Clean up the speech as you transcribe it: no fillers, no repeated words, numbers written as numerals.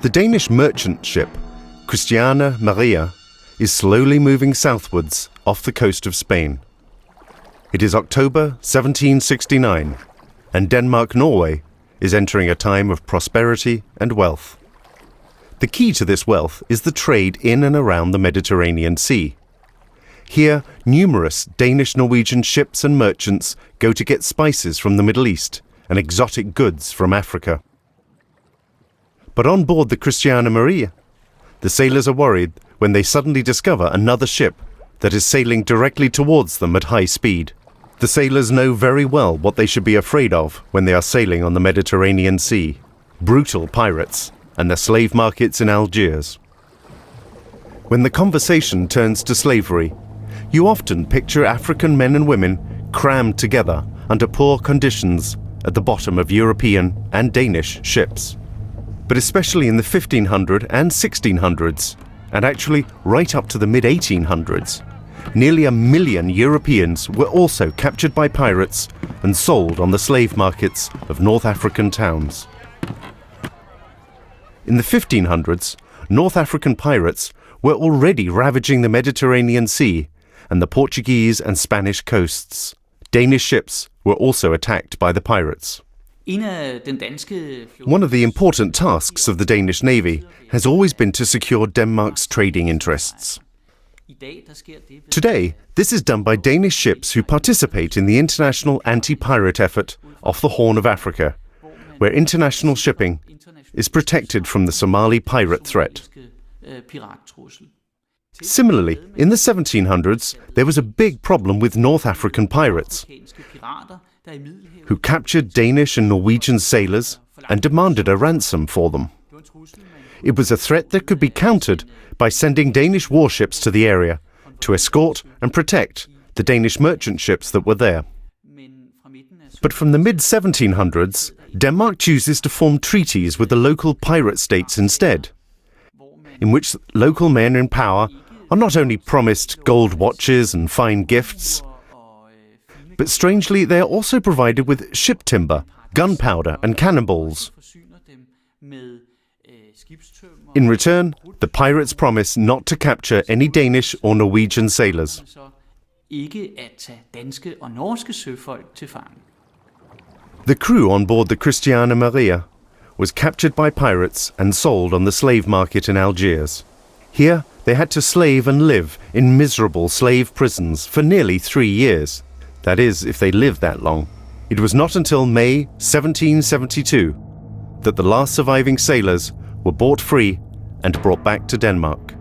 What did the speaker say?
The Danish merchant ship Christiane Maria is slowly moving southwards off the coast of Spain. It is October 1769, and Denmark-Norway is entering a time of prosperity and wealth. The key to this wealth is the trade in and around the Mediterranean Sea. Here, numerous Danish-Norwegian ships and merchants go to get spices from the Middle East and exotic goods from Africa. But on board the Christiane Maria, the sailors are worried when they suddenly discover another ship that is sailing directly towards them at high speed. The sailors know very well what they should be afraid of when they are sailing on the Mediterranean Sea: brutal pirates and the slave markets in Algiers. When the conversation turns to slavery, you often picture African men and women crammed together under poor conditions at the bottom of European and Danish ships. But especially in the 1500s and 1600s, and actually right up to the mid-1800s, nearly 1 million Europeans were also captured by pirates and sold on the slave markets of North African towns. In the 1500s, North African pirates were already ravaging the Mediterranean Sea and the Portuguese and Spanish coasts. Danish ships were also attacked by the pirates. One of the important tasks of the Danish Navy has always been to secure Denmark's trading interests. Today, this is done by Danish ships who participate in the international anti-pirate effort off the Horn of Africa, where international shipping is protected from the Somali pirate threat. Similarly, in the 1700s, there was a big problem with North African pirates, who captured Danish and Norwegian sailors and demanded a ransom for them. It was a threat that could be countered by sending Danish warships to the area to escort and protect the Danish merchant ships that were there. But from the mid-1700s, Denmark chooses to form treaties with the local pirate states instead, in which local men in power are not only promised gold watches and fine gifts, but strangely they are also provided with ship timber, gunpowder and cannonballs. In return, the pirates promise not to capture any Danish or Norwegian sailors. The crew on board the Christiane Maria was captured by pirates and sold on the slave market in Algiers. Here, they had to slave and live in miserable slave prisons for nearly 3 years. That is, if they lived that long. It was not until May 1772 that the last surviving sailors were bought free and brought back to Denmark.